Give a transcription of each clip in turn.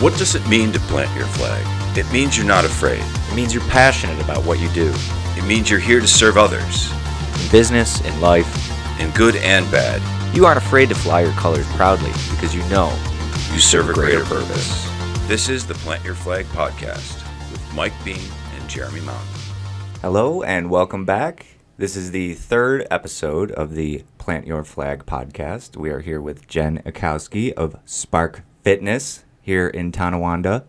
What does it mean to plant your flag? It means you're not afraid. It means you're passionate about what you do. It means you're here to serve others. In business, in life. In good and bad. You aren't afraid to fly your colors proudly because you know you serve a greater purpose. This is the Plant Your Flag podcast with Mike Bean and Jeremy Mountain. Hello and welcome back. This is the third episode of the Plant Your Flag podcast. We are here with Jenn Ickowski of Spark Fitness here in Tonawanda.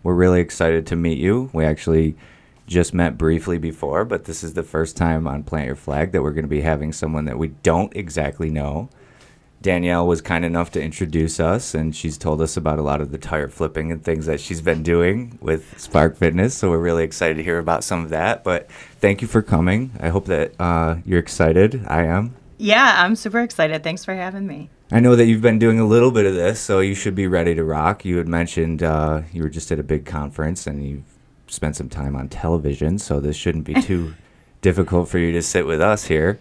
We're really excited to meet you. We actually just met briefly before, but this is the first time on Plant Your Flag that we're going to be having someone that we don't exactly know. Danielle was kind enough to introduce us, and she's told us about a lot of the tire flipping and things that she's been doing with Spark Fitness, so we're really excited to hear about some of that. But thank you for coming. I hope that you're excited. I am. Yeah, I'm super excited. Thanks for having me. I know that you've been doing a little bit of this, so you should be ready to rock. You had mentioned you were just at a big conference, and you've spent some time on television, so this shouldn't be too difficult for you to sit with us here.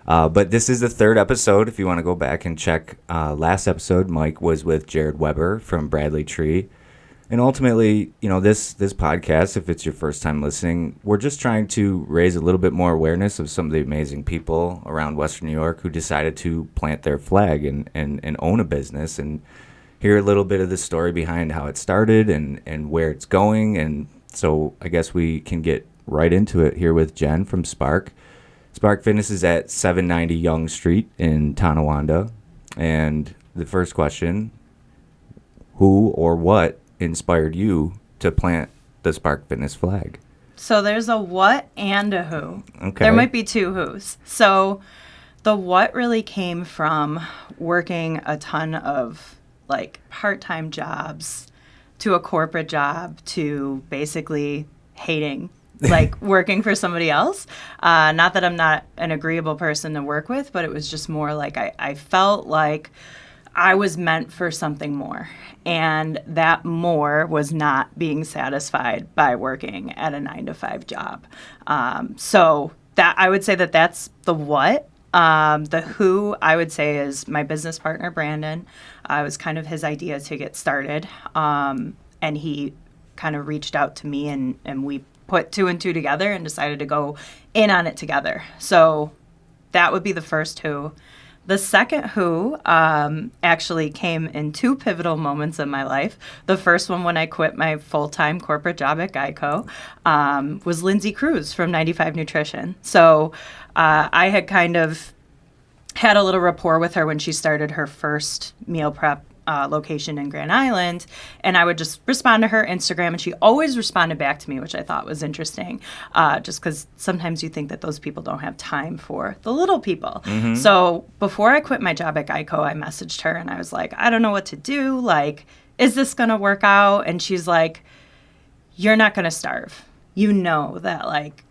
But this is the third episode. If you want to go back and check last episode, Mike was with Jared Weber from Bradley Tree. And ultimately, you know, this podcast, if it's your first time listening, we're just trying to raise a little bit more awareness of some of the amazing people around Western New York who decided to plant their flag and own a business, and hear a little bit of the story behind how it started and where it's going. And so I guess we can get right into it here with Jenn from Spark. Spark Fitness is at 790 Yonge Street in Tonawanda. And the first question, who or what inspired you to plant the Spark Fitness flag? So there's a what and a who. Okay. There might be two who's. So the what really came from working a ton of like part-time jobs to a corporate job to basically hating like working for somebody else. Not that I'm not an agreeable person to work with, but it was just more like I felt like I was meant for something more. And that more was not being satisfied by working at a 9-to-5 job. So that I would say that that's the what. The who I would say is my business partner, Brandon. It was kind of his idea to get started. And he kind of reached out to me and we put two and two together and decided to go in on it together. So that would be the first who. The second who actually came in two pivotal moments in my life. The first one when I quit my full-time corporate job at Geico was Lindsay Cruz from 95 Nutrition. So I had kind of had a little rapport with her when she started her first meal prep location in Grand Island, and I would just respond to her Instagram, and she always responded back to me, which I thought was interesting, just because sometimes you think that those people don't have time for the little people. Mm-hmm. So before I quit my job at Geico, I messaged her, and I was like, I don't know what to do. Like, is this going to work out? And she's like, you're not going to starve. You know that, like,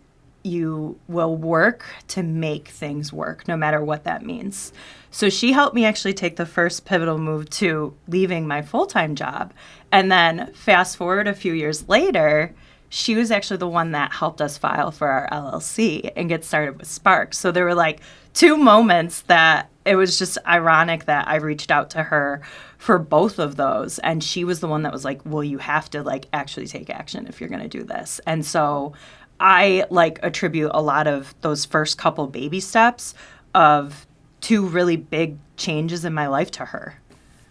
you will work to make things work, no matter what that means. So she helped me actually take the first pivotal move to leaving my full-time job. And then fast forward a few years later, she was actually the one that helped us file for our LLC and get started with Spark. So there were like two moments that it was just ironic that I reached out to her for both of those. And she was the one that was like, well, you have to like actually take action if you're going to do this. And so I like attribute a lot of those first couple baby steps of two really big changes in my life to her.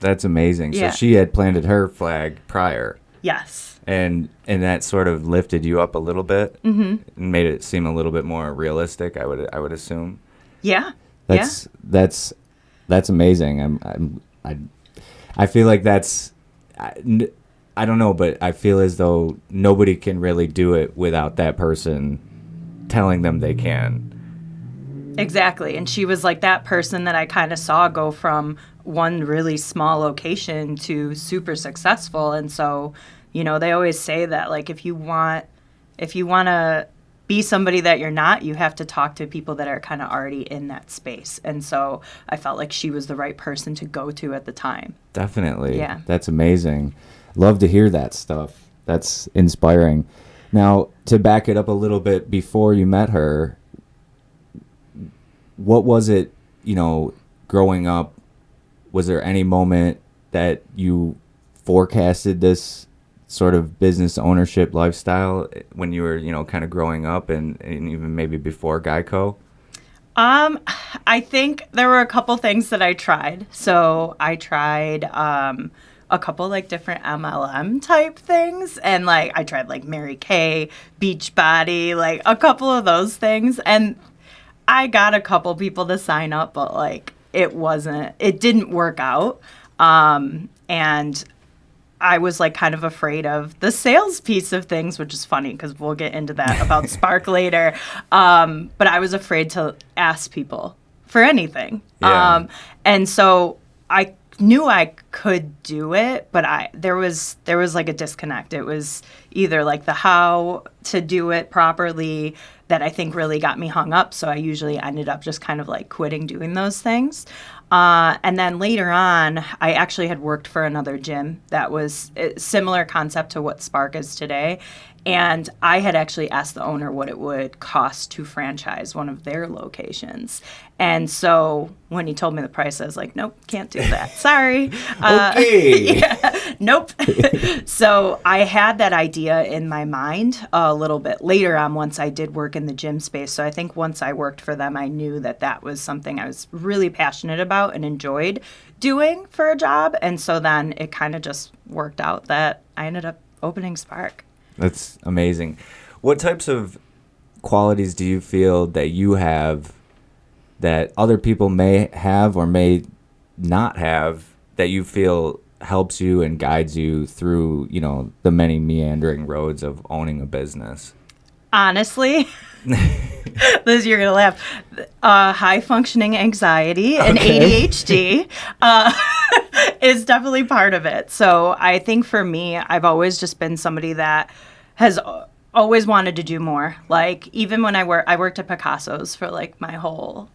That's amazing. Yeah. So she had planted her flag prior. Yes. And that sort of lifted you up a little bit, Mm-hmm. and made it seem a little bit more realistic, I would assume. Yeah. That's amazing. I feel like that's I don't know, but I feel as though nobody can really do it without that person telling them they can. Exactly. And she was like that person that I kind of saw go from one really small location to super successful. And so, you know, they always say that, like, if you want to be somebody that you're not, you have to talk to people that are kind of already in that space. And so I felt like she was the right person to go to at the time. Definitely. Yeah. That's amazing. Love to hear that stuff. That's inspiring. Now, to back it up a little bit, before you met her, what was it, you know, growing up? Was there any moment that you forecasted this sort of business ownership lifestyle when you were, kind of growing up and even maybe before Geico? I think there were a couple things that I tried. So I tried a couple like different MLM type things, and like I tried like Mary Kay, Beachbody, like a couple of those things, and I got a couple people to sign up, but like it didn't work out. And I was like kind of afraid of the sales piece of things, which is funny because we'll get into that about Spark later. But I was afraid to ask people for anything. Yeah. And so I knew I could do it, but there was like a disconnect. It was either like the how to do it properly that I think really got me hung up. So I usually ended up just kind of like quitting doing those things. And then later on, I actually had worked for another gym that was a similar concept to what Spark is today. And I had actually asked the owner what it would cost to franchise one of their locations. And so when he told me the price, I was like, nope, can't do that. Sorry. Okay. Yeah, nope. So I had that idea in my mind a little bit later on once I did work in the gym space. So I think once I worked for them, I knew that that was something I was really passionate about and enjoyed doing for a job. And so then it kind of just worked out that I ended up opening Spark. That's amazing. What types of qualities do you feel that you have that other people may have or may not have that you feel helps you and guides you through, the many meandering roads of owning a business? Honestly, Liz, you're going to laugh. High functioning anxiety and ADHD is definitely part of it. So I think for me, I've always just been somebody that has always wanted to do more. Like even when I worked at Picasso's for like my whole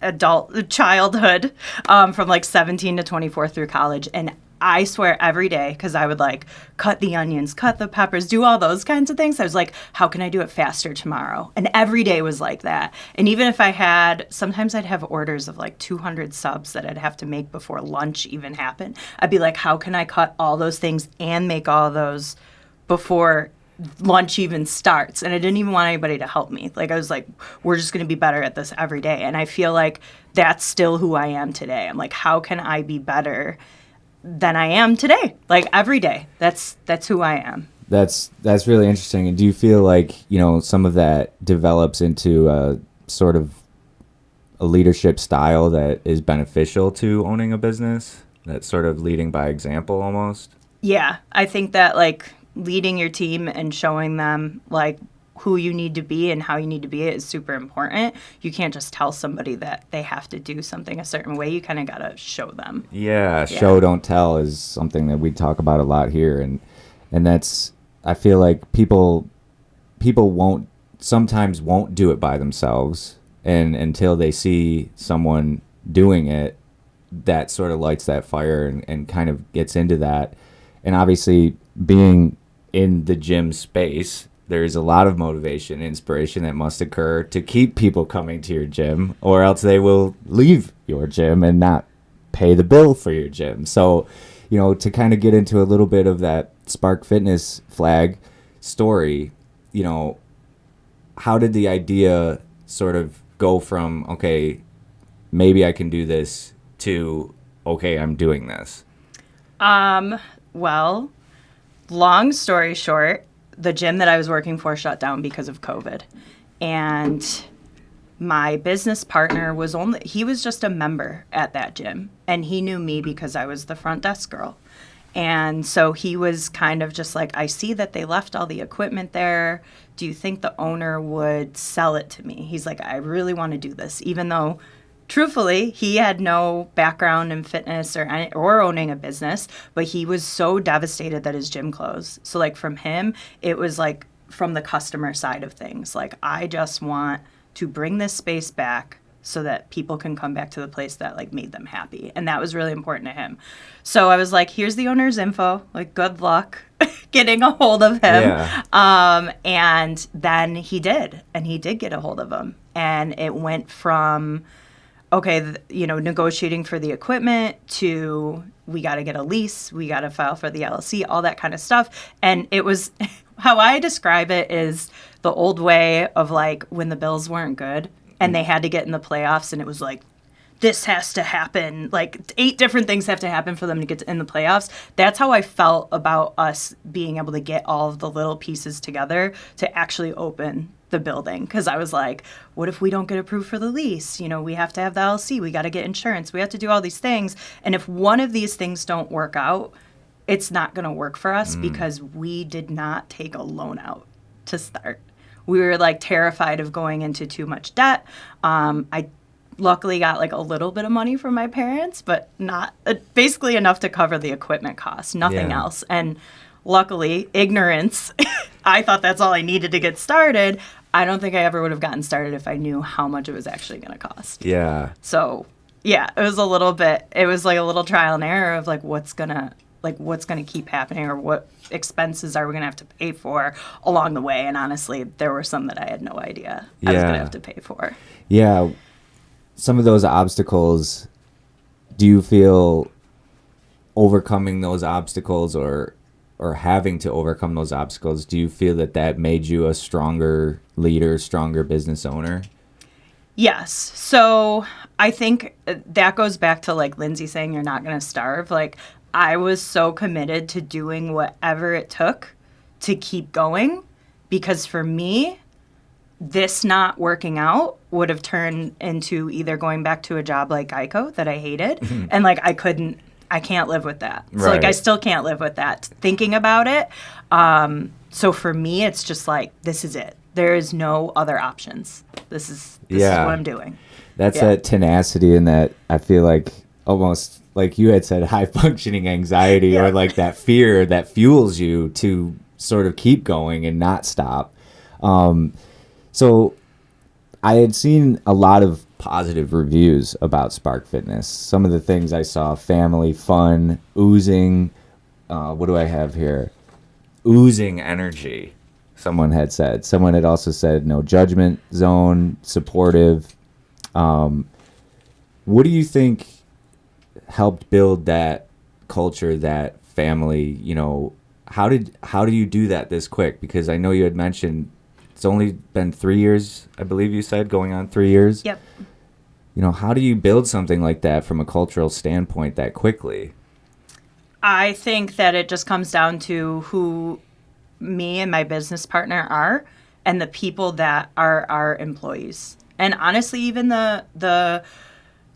adult childhood, from like 17 to 24 through college. And I swear every day, because I would like cut the onions, cut the peppers, do all those kinds of things. I was like, how can I do it faster tomorrow? And every day was like that. And even if sometimes I'd have orders of like 200 subs that I'd have to make before lunch even happened. I'd be like, how can I cut all those things and make all those before lunch even starts? And I didn't even want anybody to help me. Like I was like, we're just going to be better at this every day. And I feel like that's still who I am today. I'm like, how can I be better than I am today? Like every day. That's who I am. That's really interesting. And do you feel like, some of that develops into a sort of a leadership style that is beneficial to owning a business? That's sort of leading by example almost? Yeah, I think that like leading your team and showing them like who you need to be and how you need to be is super important. You can't just tell somebody that they have to do something a certain way. You kind of got to show them. Yeah, show don't tell is something that we talk about a lot here, and that's, I feel like people sometimes won't do it by themselves, and until they see someone doing it, that sort of lights that fire and kind of gets into that. And obviously being in the gym space, there's a lot of motivation, inspiration that must occur to keep people coming to your gym, or else they will leave your gym and not pay the bill for your gym. So, to kind of get into a little bit of that Spark Fitness flag story, how did the idea sort of go from, okay, maybe I can do this, to, okay, I'm doing this? Well, long story short, the gym that I was working for shut down because of COVID. And my business partner he was just a member at that gym. And he knew me because I was the front desk girl. And so he was kind of just like, I see that they left all the equipment there. Do you think the owner would sell it to me? He's like, I really want to do this, even though truthfully, he had no background in fitness or owning a business, but he was so devastated that his gym closed. So like from him, it was like from the customer side of things. Like, I just want to bring this space back so that people can come back to the place that like made them happy. And that was really important to him. So I was like, here's the owner's info. Like, good luck getting a hold of him. Yeah. And then he did. And he did get a hold of him. And it went from, okay, negotiating for the equipment to we got to get a lease, we got to file for the LLC, all that kind of stuff. And it was, how I describe it is the old way of like when the Bills weren't good and they had to get in the playoffs, and it was like, this has to happen. Like 8 different things have to happen for them to get in the playoffs. That's how I felt about us being able to get all of the little pieces together to actually open the building. Because I was like, what if we don't get approved for the lease? You know, we have to have the LLC. We got to get insurance. We have to do all these things. And if one of these things don't work out, it's not going to work for us because we did not take a loan out to start. We were like terrified of going into too much debt. I luckily got like a little bit of money from my parents, but not basically enough to cover the equipment costs, nothing else. And luckily, ignorance, I thought that's all I needed to get started. I don't think I ever would have gotten started if I knew how much it was actually going to cost. Yeah. So, yeah, it was like a little trial and error of like what's going to keep happening, or what expenses are we going to have to pay for along the way. And honestly, there were some that I had no idea I was going to have to pay for. Yeah. Some of those obstacles, do you feel overcoming those obstacles or having to overcome those obstacles, do you feel that made you a stronger leader, stronger business owner? Yes. So I think that goes back to like Lindsay saying you're not going to starve. Like I was so committed to doing whatever it took to keep going, because for me, this not working out would have turned into either going back to a job like Geico that I hated, and like I can't live with that. So like I still can't live with that thinking about it. So for me, it's just like, this is it. There is no other options. This is what I'm doing. That's that tenacity, and that I feel like almost like you had said, high functioning anxiety or like that fear that fuels you to sort of keep going and not stop. So I had seen a lot of positive reviews about Spark Fitness. Some of the things I saw: family, fun, oozing. What do I have here? Oozing energy. Someone had said. Someone had also said no judgment zone, supportive. What do you think helped build that culture, that family? You know, how do you do that this quick? Because I know you had mentioned it's only been 3 years, I believe you said, going on 3 years. Yep. You know, how do you build something like that from a cultural standpoint that quickly? I think that it just comes down to who me and my business partner are, and the people that are our employees. And honestly, even the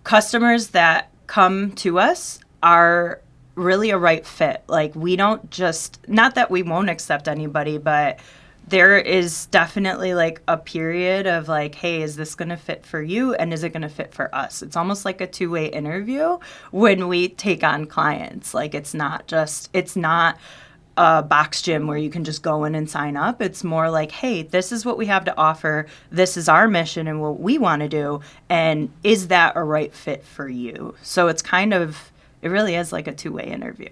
customers that come to us are really a right fit. Like, we don't just, not that we won't accept anybody, but there is definitely like a period of like, hey, is this going to fit for you? And is it going to fit for us? It's almost like a two-way interview when we take on clients. Like, it's not a box gym where you can just go in and sign up. It's more like, hey, this is what we have to offer. This is our mission and what we want to do. And is that a right fit for you? So it really is like a two-way interview.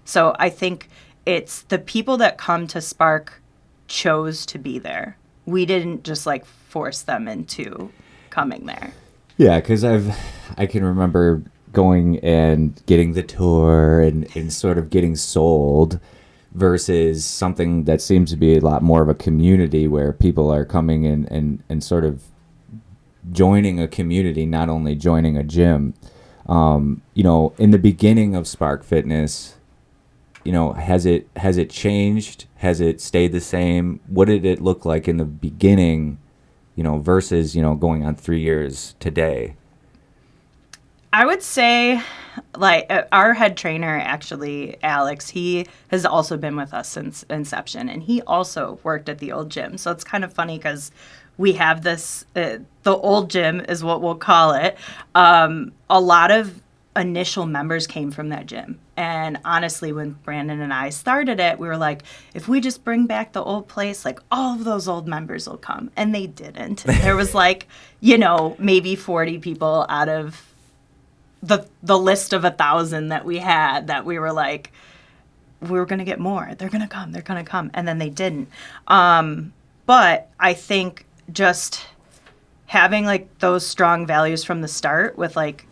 So I think it's the people that come to Spark chose to be there. We didn't just like force them into coming there. Yeah, because I can remember going and getting the tour and sort of getting sold versus something that seems to be a lot more of a community where people are coming in and sort of joining a community, not only joining a gym. You know, in the beginning of Spark Fitness, you know, has it changed? Has it stayed the same? What did it look like in the beginning, you know, versus, you know, going on 3 years today? I would say, like, our head trainer, actually, Alex, he has also been with us since inception, and he also worked at the old gym. So it's kind of funny because we have this, the old gym is what we'll call it. A lot of initial members came from that gym. And honestly, when Brandon and I started it, we were like, if we just bring back the old place, like all of those old members will come. And they didn't. There was like, you know, maybe 40 people out of the list of 1,000 that we had that we were like, we were going to get more. They're going to come. And then they didn't. But I think just having like those strong values from the start with like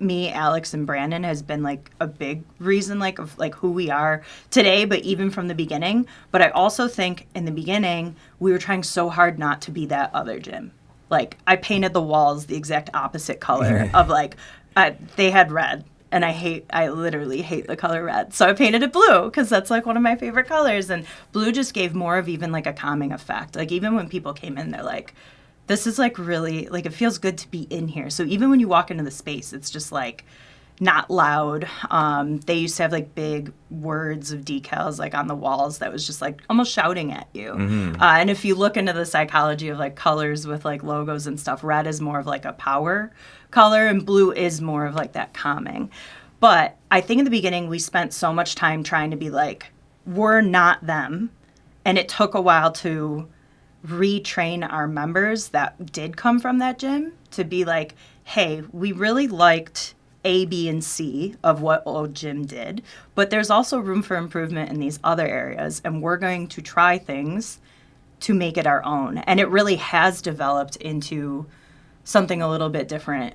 me, Alex, and Brandon has been like a big reason like of like who we are today, but even from the beginning. But I also think in the beginning we were trying so hard not to be that other gym. Like I painted the walls the exact opposite color of like they had red. And I literally hate the color red. So I painted it blue because that's like one of my favorite colors. And blue just gave more of even like a calming effect. Like even when people came in, they're like, this is like really, like it feels good to be in here. So even when you walk into the space, it's just like not loud. They used to have like big words of decals like on the walls that was just like almost shouting at you. And if you look into the psychology of like colors with like logos and stuff, red is more of like a power color and blue is more of like that calming. But I think in the beginning we spent so much time trying to be like, we're not them. And it took a while to retrain our members that did come from that gym to be like, hey, we really liked A, B, and C of what old gym did, but there's also room for improvement in these other areas, and we're going to try things to make it our own. And it really has developed into something a little bit different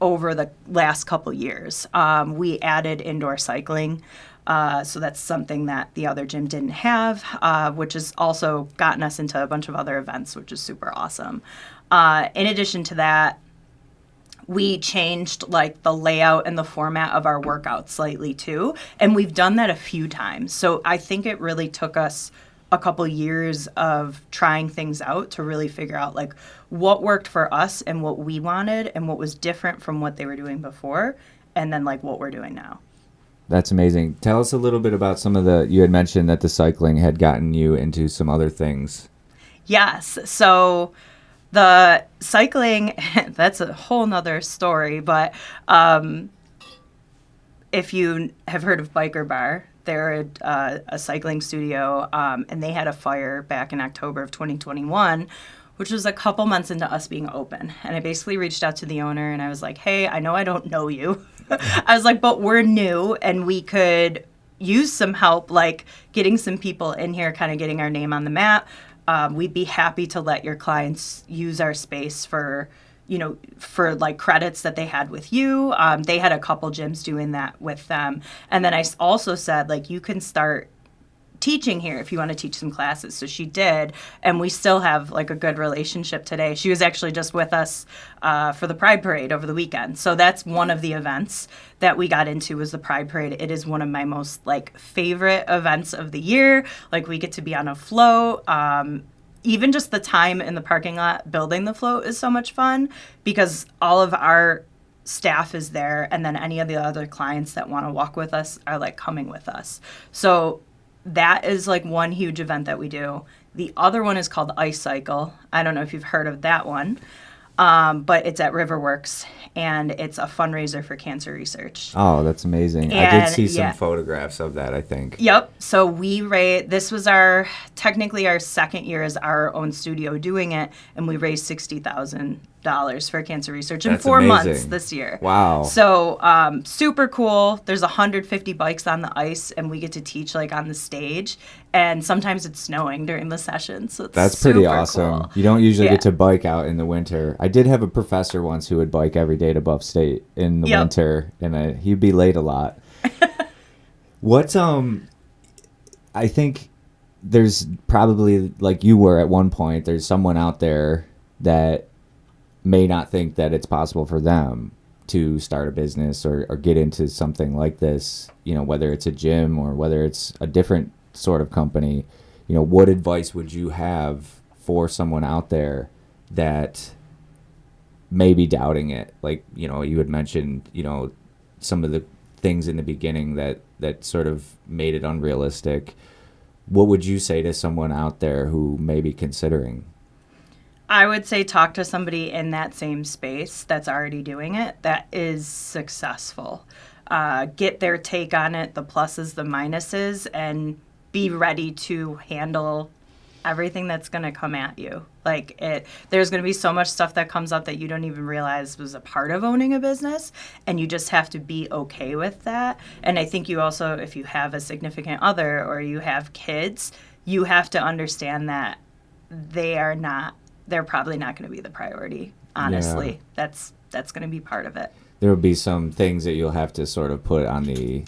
over the last couple years. We added indoor cycling. So that's something that the other gym didn't have, which has also gotten us into a bunch of other events, which is super awesome. In addition to that, we changed like the layout and the format of our workouts slightly too. And we've done that a few times. So I think it really took us a couple years of trying things out to really figure out like what worked for us and what we wanted and what was different from what they were doing before. And then like what we're doing now. That's amazing. Tell us a little bit about some of you had mentioned that the cycling had gotten you into some other things. Yes. So the cycling, that's a whole nother story, but if you have heard of Biker Bar, they're a cycling studio, and they had a fire back in October of 2021, which was a couple months into us being open. And I basically reached out to the owner and I was like, hey, I know I don't know you. I was like, but we're new and we could use some help, like getting some people in here, kind of getting our name on the map. We'd be happy to let your clients use our space for like credits that they had with you. They had a couple gyms doing that with them. And then I also said, like, you can start teaching here if you want to teach some classes. So she did, and we still have like a good relationship today. She was actually just with us for the Pride Parade over the weekend. So that's one of the events that we got into was the Pride Parade. It is one of my most like favorite events of the year. Like we get to be on a float. Even just the time in the parking lot building the float is so much fun because all of our staff is there, and then any of the other clients that want to walk with us are like coming with us. So that is like one huge event that we do. The other one is called Ice Cycle. I don't know if you've heard of that one, but it's at Riverworks, and it's a fundraiser for cancer research. Oh, that's amazing. I did see some photographs of that, I think. Yep. So this was technically our second year as our own studio doing it, and we raised $60,000 for cancer research in 4 months this year. Wow. So super cool. There's 150 bikes on the ice, and we get to teach like on the stage, and sometimes it's snowing during the session. So that's pretty awesome. Cool. You don't usually get to bike out in the winter. I did have a professor once who would bike every day to Buff State in the winter, and he'd be late a lot. I think there's probably, like you were at one point, there's someone out there that may not think that it's possible for them to start a business or get into something like this, whether it's a gym or whether it's a different sort of company. What advice would you have for someone out there that may be doubting it? Like, you had mentioned, some of the things in the beginning that sort of made it unrealistic. What would you say to someone out there who may be considering? I would say talk to somebody in that same space that's already doing it, that is successful. Get their take on it, the pluses, the minuses, and be ready to handle everything that's going to come at you. There's going to be so much stuff that comes up that you don't even realize was a part of owning a business, and you just have to be okay with that. And I think you also, if you have a significant other or you have kids, you have to understand that they're probably not going to be the priority. Honestly, that's going to be part of it. there will be some things that you'll have to sort of put on the,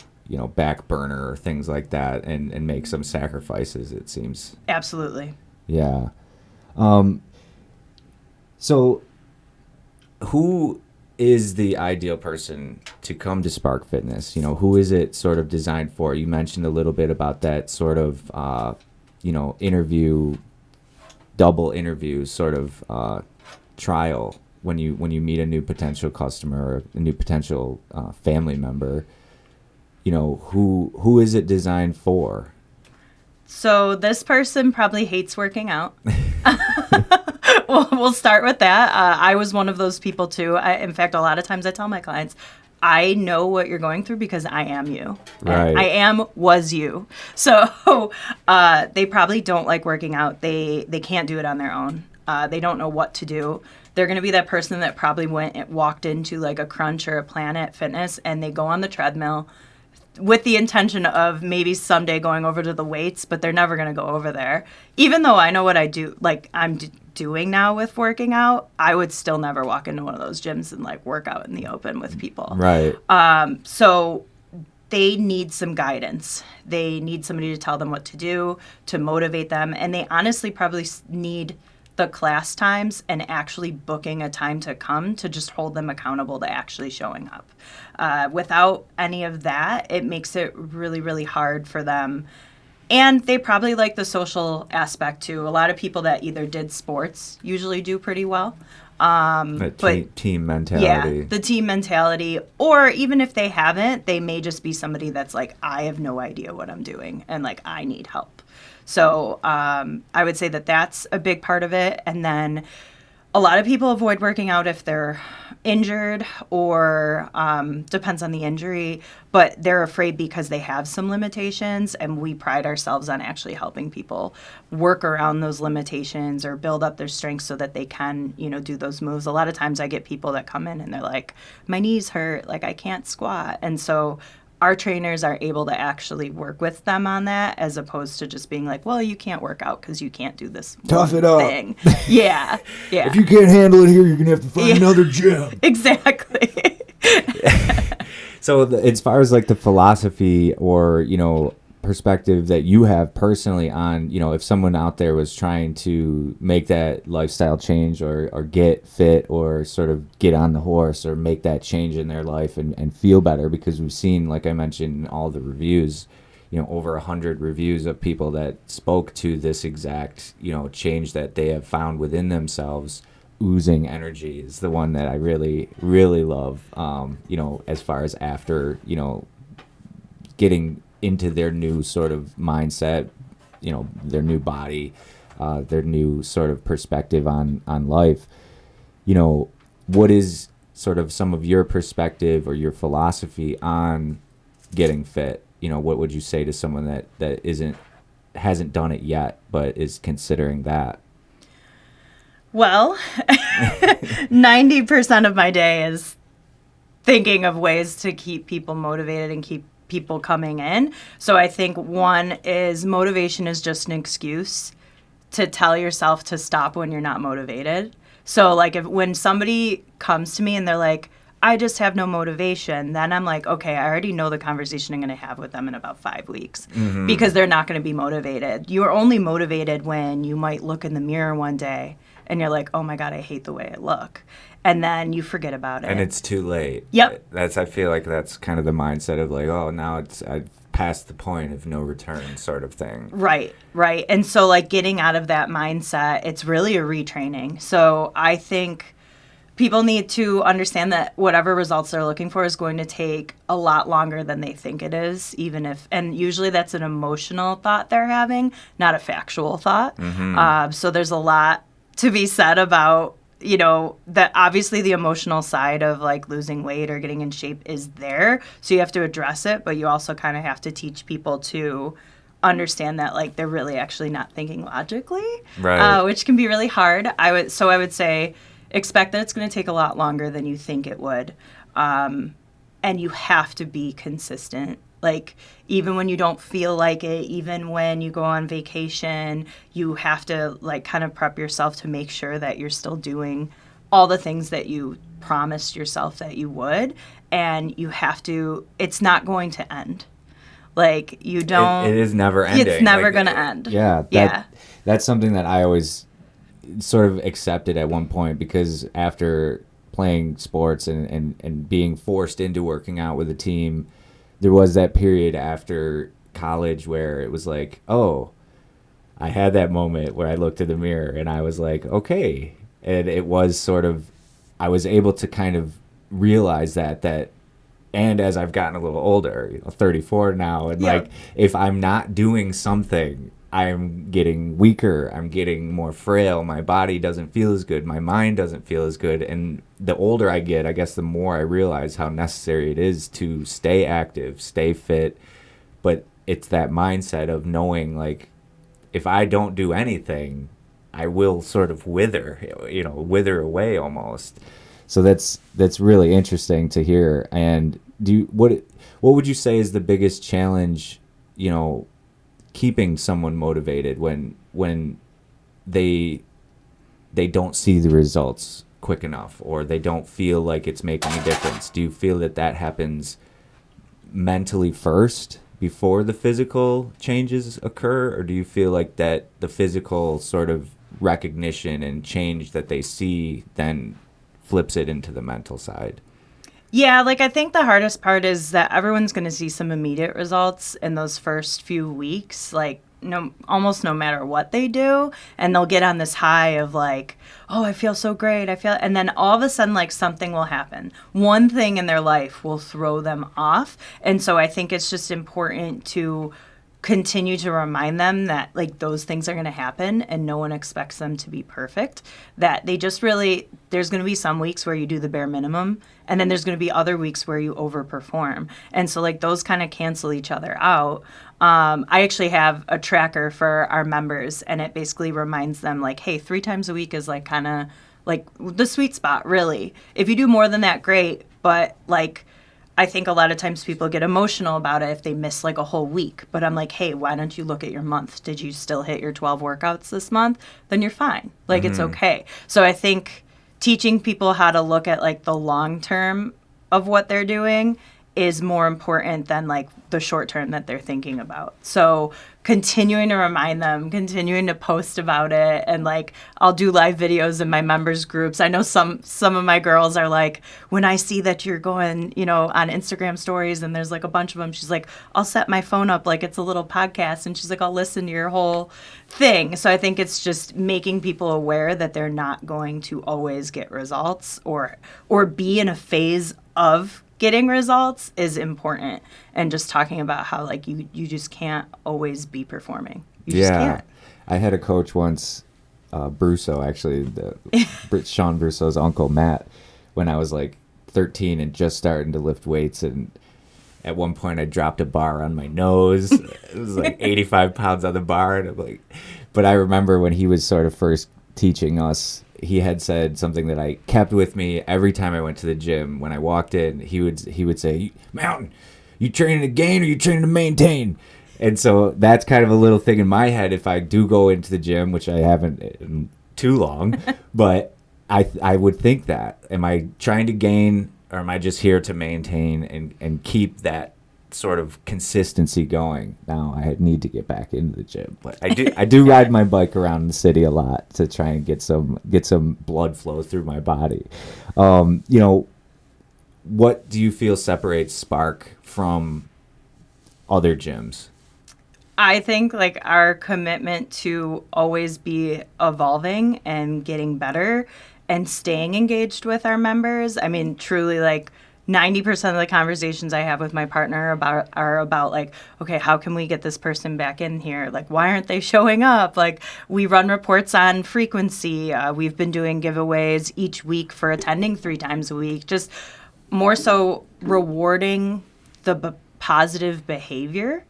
back burner or things like that and make some sacrifices, it seems. Absolutely. Yeah. So who is the ideal person to come to Spark Fitness? Who is it sort of designed for? You mentioned a little bit about that sort of, double interview sort of trial when you meet a new potential customer or a new potential family member. Who is it designed for? So this person probably hates working out. We'll start with that. I was one of those people too. In fact, a lot of times I tell my clients, I know what you're going through because I am you. Right. Was you. So they probably don't like working out. They can't do it on their own. They don't know what to do. They're going to be that person that probably walked into like a Crunch or a Planet Fitness and they go on the treadmill with the intention of maybe someday going over to the weights, but they're never going to go over there. Even though I know what I do, like I'm doing now with working out, I would still never walk into one of those gyms and like work out in the open with people. Right. So they need some guidance. They need somebody to tell them what to do, to motivate them. And they honestly probably need the class times and actually booking a time to come to just hold them accountable to actually showing up. Without any of that, it makes it really, really hard for them. And they probably like the social aspect too. A lot of people that either did sports usually do pretty well. Team mentality. Yeah, the team mentality. Or even if they haven't, they may just be somebody that's like, I have no idea what I'm doing and like I need help. So I would say that that's a big part of it. And then a lot of people avoid working out if they're injured or depends on the injury, but they're afraid because they have some limitations, and we pride ourselves on actually helping people work around those limitations or build up their strengths so that they can, do those moves. A lot of times I get people that come in and they're like, my knees hurt, like I can't squat. And so our trainers are able to actually work with them on that as opposed to just being like, well, you can't work out because you can't do this Tough it up thing. Yeah. If you can't handle it here, you're going to have to find another gym. Exactly. So as far as like the philosophy or, perspective that you have personally on, if someone out there was trying to make that lifestyle change or get fit or sort of get on the horse or make that change in their life and feel better, because we've seen, like I mentioned in all the reviews, over 100 reviews of people that spoke to this exact, change that they have found within themselves. Oozing energy is the one that I really, really love, as far as after, getting into their new sort of mindset, their new body, their new sort of perspective on life. What is sort of some of your perspective or your philosophy on getting fit? What would you say to someone that hasn't done it yet, but is considering that? Well, 90% of my day is thinking of ways to keep people motivated and keep people coming in. So I think one is motivation is just an excuse to tell yourself to stop when you're not motivated. So like when somebody comes to me and they're like, I just have no motivation, then I'm like, okay, I already know the conversation I'm going to have with them in about 5 weeks because they're not going to be motivated. You are only motivated when you might look in the mirror one day and you're like, oh my God, I hate the way I look. And then you forget about it. And it's too late. Yep. I feel like that's kind of the mindset of like, oh, now I've passed the point of no return sort of thing. Right. And so like getting out of that mindset, it's really a retraining. So I think people need to understand that whatever results they're looking for is going to take a lot longer than they think it is, and usually that's an emotional thought they're having, not a factual thought. So there's a lot to be said about, that obviously the emotional side of like losing weight or getting in shape is there. So you have to address it, but you also kind of have to teach people to understand that like they're really actually not thinking logically, right? Which can be really hard. I would say expect that it's going to take a lot longer than you think it would. And you have to be consistent. Like, even when you don't feel like it, even when you go on vacation, you have to, like, kind of prep yourself to make sure that you're still doing all the things that you promised yourself that you would, and you have to, it's not going to end. Like, you don't. It is never ending. It's never Like, going to end. Yeah. That's something that I always sort of accepted at one point, because after playing sports and being forced into working out with a team, there was that period after college where it was like, oh, I had that moment where I looked in the mirror and I was like, okay. And it was sort of, I was able to kind of realize that, and as I've gotten a little older, 34 now, and like, if I'm not doing something, I'm getting weaker, I'm getting more frail, my body doesn't feel as good, my mind doesn't feel as good. And the older I get, I guess the more I realize how necessary it is to stay active, stay fit. But it's that mindset of knowing, like, if I don't do anything, I will sort of wither away almost. So that's really interesting to hear. And what would you say is the biggest challenge, keeping someone motivated when they don't see the results quick enough, or they don't feel like it's making a difference? Do you feel that happens mentally first before the physical changes occur, or do you feel like that the physical sort of recognition and change that they see then flips it into the mental side? Yeah, like, I think the hardest part is that everyone's going to see some immediate results in those first few weeks, like, almost no matter what they do, and they'll get on this high of like, oh, I feel so great, and then all of a sudden, like, something will happen. One thing in their life will throw them off, and so I think it's just important to continue to remind them that, like, those things are going to happen and no one expects them to be perfect, that they just really, there's going to be some weeks where you do the bare minimum, and then there's going to be other weeks where you overperform, and so, like, those kind of cancel each other out. I actually have a tracker for our members, and it basically reminds them, like, hey, 3 times a week is, like, kind of like the sweet spot, really. If you do more than that, great, but, like, I think a lot of times people get emotional about it if they miss, like, a whole week. But I'm like, hey, why don't you look at your month? Did you still hit your 12 workouts this month? Then you're fine. Like, it's okay. So I think teaching people how to look at, like, the long term of what they're doing is more important than, like, the short term that they're thinking about. So continuing to remind them, continuing to post about it, and, like, I'll do live videos in my members groups. I know some of my girls are like, when I see that you're going, on Instagram stories and there's, like, a bunch of them, she's like, I'll set my phone up like it's a little podcast, and she's like, I'll listen to your whole thing. So I think it's just making people aware that they're not going to always get results or be in a phase of getting results is important, and just talking about how, like, you just can't always be performing. You just can't. I had a coach once, Brusso, actually, Sean Brusso's uncle, Matt, when I was like 13 and just starting to lift weights, and at one point I dropped a bar on my nose. It was like 85 pounds on the bar, and I'm like, but I remember when he was sort of first teaching us, he had said something that I kept with me every time I went to the gym. When I walked in, he would say, Mountain, you training to gain or you training to maintain? And so that's kind of a little thing in my head if I do go into the gym, which I haven't in too long, but I would think that. Am I trying to gain, or am I just here to maintain and keep that sort of consistency going? Now I need to get back into the gym, but I do ride my bike around the city a lot to try and get some blood flow through my body. What do you feel separates Spark from other gyms? I think, like, our commitment to always be evolving and getting better and staying engaged with our members. I mean, truly, like, 90% of the conversations I have with my partner are about, like, okay, how can we get this person back in here? Like, why aren't they showing up? Like, we run reports on frequency. We've been doing giveaways each week for attending 3 times a week. Just more so rewarding the positive behavior,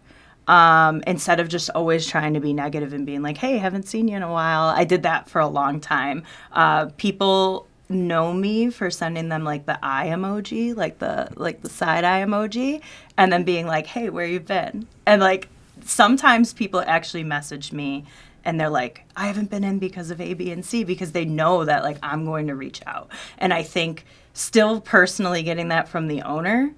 instead of just always trying to be negative and being like, hey, haven't seen you in a while. I did that for a long time. People know me for sending them, like, the eye emoji, like the side eye emoji, and then being like, hey, where you been? And, like, sometimes people actually message me and they're like, I haven't been in because of A, B, and C, because they know that like I'm going to reach out. And I think still personally getting that from the owner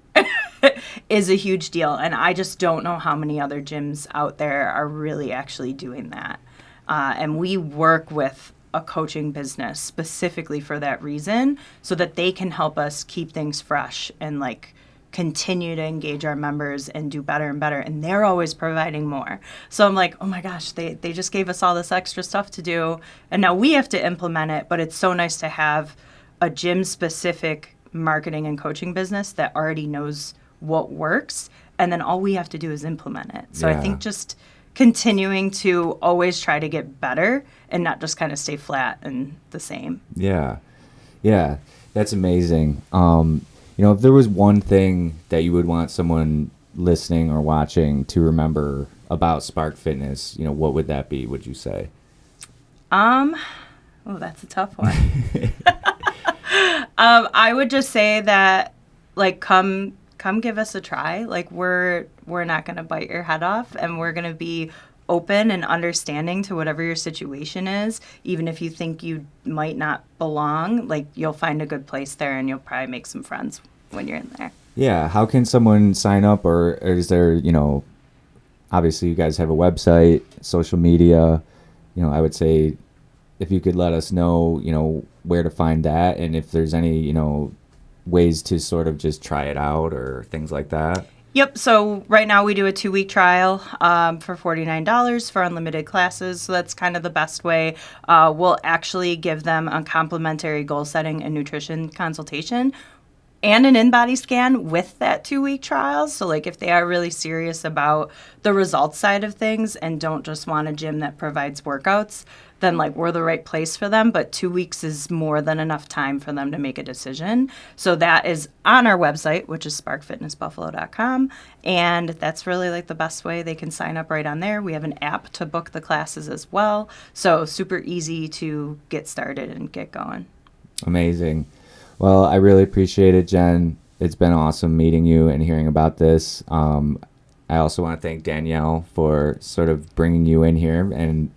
is a huge deal. And I just don't know how many other gyms out there are really actually doing that. And we work with a coaching business specifically for that reason, so that they can help us keep things fresh and like continue to engage our members and do better and better. And they're always providing more. So I'm like, oh my gosh, they just gave us all this extra stuff to do. And now we have to implement it. But it's so nice to have a gym specific marketing and coaching business that already knows what works. And then all we have to do is implement it. So I think just continuing to always try to get better and not just kind of stay flat and the same. Yeah. That's amazing. If there was one thing that you would want someone listening or watching to remember about Spark Fitness, what would that be, would you say? Oh, that's a tough one. I would just say that, like, come give us a try. Like, we're not going to bite your head off, and we're going to be open and understanding to whatever your situation is. Even if you think you might not belong, like, you'll find a good place there, and you'll probably make some friends when you're in there. Yeah. How can someone sign up, or is there, obviously you guys have a website, social media, I would say if you could let us know, where to find that, and if there's any, ways to sort of just try it out or things like that. Yep. So right now we do a 2-week trial for $49 for unlimited classes. So that's kind of the best way. We'll actually give them a complimentary goal setting and nutrition consultation and an in-body scan with that 2-week trial. So like if they are really serious about the results side of things and don't just want a gym that provides workouts, then like we're the right place for them. But 2 weeks is more than enough time for them to make a decision. So that is on our website, which is sparkfitnessbuffalo.com. And that's really like the best way. They can sign up right on there. We have an app to book the classes as well. So super easy to get started and get going. Amazing. Well, I really appreciate it, Jen. It's been awesome meeting you and hearing about this. I also want to thank Danielle for sort of bringing you in here. And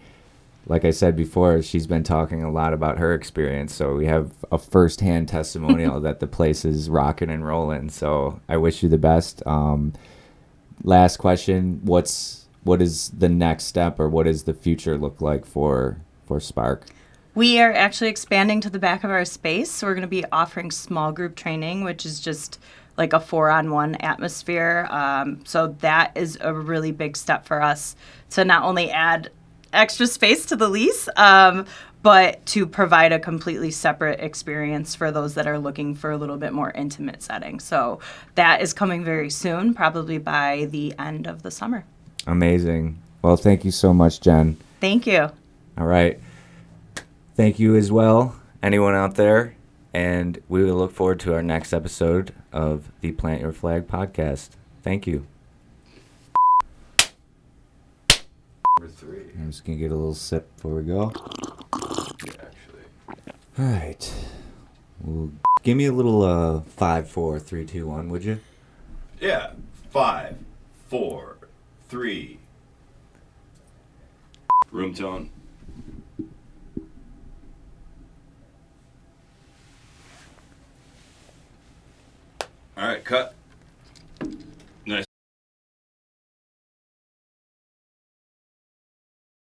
like I said before, she's been talking a lot about her experience. So we have a firsthand testimonial that the place is rocking and rolling. So I wish you the best. Last question, what is the next step, or what does the future look like for Spark? We are actually expanding to the back of our space. So we're going to be offering small group training, which is just like a 4-on-1 atmosphere. So that is a really big step for us to not only add extra space to the lease, but to provide a completely separate experience for those that are looking for a little bit more intimate setting. So that is coming very soon, probably by the end of the summer. Amazing. Well, thank you so much, Jen. Thank you. All right. Thank you as well, anyone out there. And we will look forward to our next episode of the Plant Your Flag podcast. Thank you. Number 3. I'm just going to get a little sip before we go. Yeah, actually. All right. Well, give me a little 5, 4, 3, 2, 1, would you? Yeah. 5, 4, 3. Room tone. All right, cut.